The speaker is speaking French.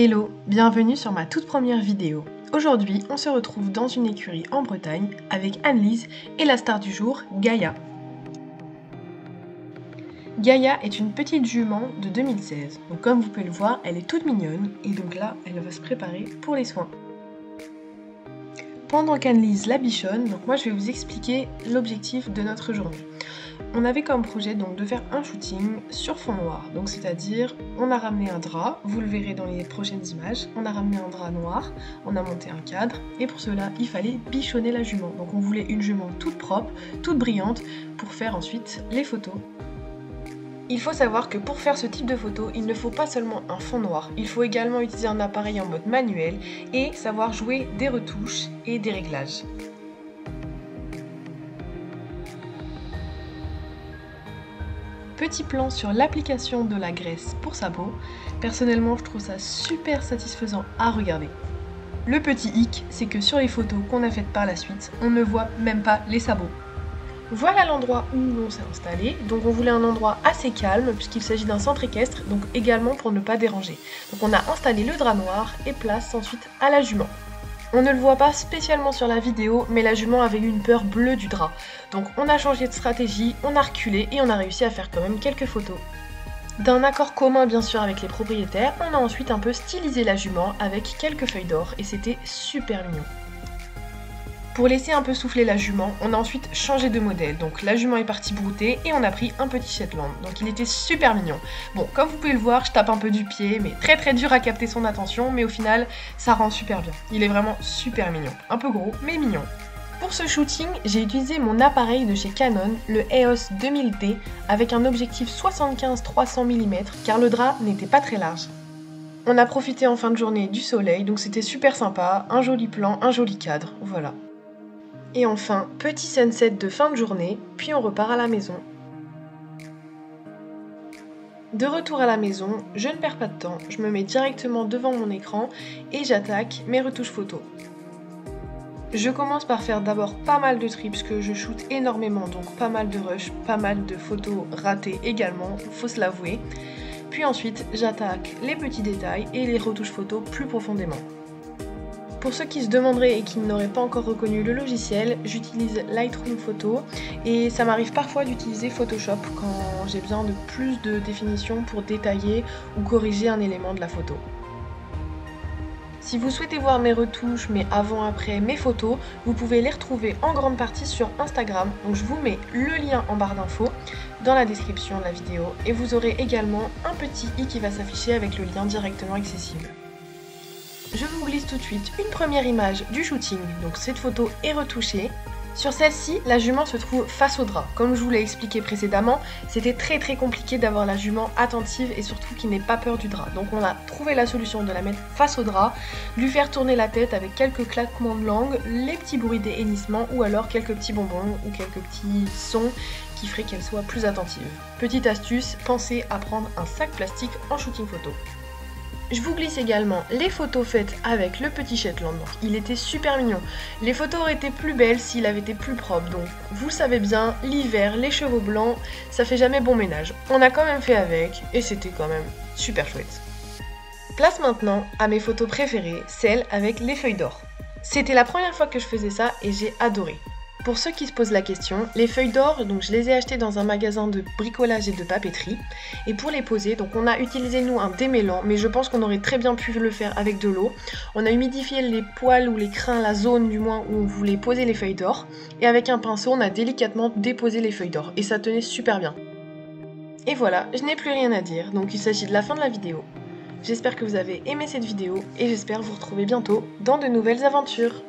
Hello, bienvenue sur ma toute première vidéo. Aujourd'hui, on se retrouve dans une écurie en Bretagne avec Annelise et la star du jour, Gaïa. Gaïa est une petite jument de 2016. Donc comme vous pouvez le voir, elle est toute mignonne et donc là, elle va se préparer pour les soins. Pendant qu'Annelise la bichonne, donc moi je vais vous expliquer l'objectif de notre journée. On avait comme projet donc de faire un shooting sur fond noir, donc c'est-à-dire on a ramené un drap, vous le verrez dans les prochaines images, on a ramené un drap noir, on a monté un cadre et pour cela il fallait bichonner la jument. Donc on voulait une jument toute propre, toute brillante pour faire ensuite les photos. Il faut savoir que pour faire ce type de photo, il ne faut pas seulement un fond noir, il faut également utiliser un appareil en mode manuel et savoir jouer des retouches et des réglages. Petit plan sur l'application de la graisse pour sa peau. Personnellement, je trouve ça super satisfaisant à regarder. Le petit hic, c'est que sur les photos qu'on a faites par la suite, on ne voit même pas les sabots. Voilà l'endroit où on s'est installé. Donc on voulait un endroit assez calme puisqu'il s'agit d'un centre équestre, donc également pour ne pas déranger. Donc on a installé le drap noir et place ensuite à la jument. On ne le voit pas spécialement sur la vidéo, mais la jument avait eu une peur bleue du drap. Donc on a changé de stratégie, on a reculé et on a réussi à faire quand même quelques photos. D'un accord commun bien sûr avec les propriétaires, on a ensuite un peu stylisé la jument avec quelques feuilles d'or et c'était super mignon. Pour laisser un peu souffler la jument, on a ensuite changé de modèle. Donc la jument est partie brouter et on a pris un petit Shetland. Donc il était super mignon. Bon, comme vous pouvez le voir, je tape un peu du pied, mais très dur à capter son attention. Mais au final, ça rend super bien. Il est vraiment super mignon. Un peu gros, mais mignon. Pour ce shooting, j'ai utilisé mon appareil de chez Canon, le EOS 2000D, avec un objectif 75-300 mm, car le drap n'était pas très large. On a profité en fin de journée du soleil, donc c'était super sympa. Un joli plan, un joli cadre, voilà. Et enfin, petit sunset de fin de journée, puis on repart à la maison. De retour à la maison, je ne perds pas de temps, je me mets directement devant mon écran et j'attaque mes retouches photos. Je commence par faire d'abord pas mal de tri parce que je shoot énormément, donc pas mal de rush, pas mal de photos ratées également, faut se l'avouer. Puis ensuite, j'attaque les petits détails et les retouches photos plus profondément. Pour ceux qui se demanderaient et qui n'auraient pas encore reconnu le logiciel, j'utilise Lightroom Photo et ça m'arrive parfois d'utiliser Photoshop quand j'ai besoin de plus de définition pour détailler ou corriger un élément de la photo. Si vous souhaitez voir mes retouches, mes avant-après, mes photos, vous pouvez les retrouver en grande partie sur Instagram. Donc je vous mets le lien en barre d'infos dans la description de la vidéo et vous aurez également un petit i qui va s'afficher avec le lien directement accessible. Je vous glisse tout de suite une première image du shooting, donc cette photo est retouchée. Sur celle-ci, la jument se trouve face au drap. Comme je vous l'ai expliqué précédemment, c'était très compliqué d'avoir la jument attentive et surtout qui n'ait pas peur du drap. Donc on a trouvé la solution de la mettre face au drap, lui faire tourner la tête avec quelques claquements de langue, les petits bruits des hennissements ou alors quelques petits bonbons ou quelques petits sons qui feraient qu'elle soit plus attentive. Petite astuce, pensez à prendre un sac plastique en shooting photo. Je vous glisse également les photos faites avec le petit Shetland, donc il était super mignon. Les photos auraient été plus belles s'il avait été plus propre, donc vous le savez bien, l'hiver, les chevaux blancs, ça fait jamais bon ménage. On a quand même fait avec, et c'était quand même super chouette. Place maintenant à mes photos préférées, celles avec les feuilles d'or. C'était la première fois que je faisais ça et j'ai adoré. Pour ceux qui se posent la question, les feuilles d'or, donc je les ai achetées dans un magasin de bricolage et de papeterie. Et pour les poser, donc on a utilisé nous un démêlant, mais je pense qu'on aurait très bien pu le faire avec de l'eau. On a humidifié les poils ou les crins, la zone du moins où on voulait poser les feuilles d'or. Et avec un pinceau, on a délicatement déposé les feuilles d'or. Et ça tenait super bien. Et voilà, je n'ai plus rien à dire, donc il s'agit de la fin de la vidéo. J'espère que vous avez aimé cette vidéo et j'espère vous retrouver bientôt dans de nouvelles aventures.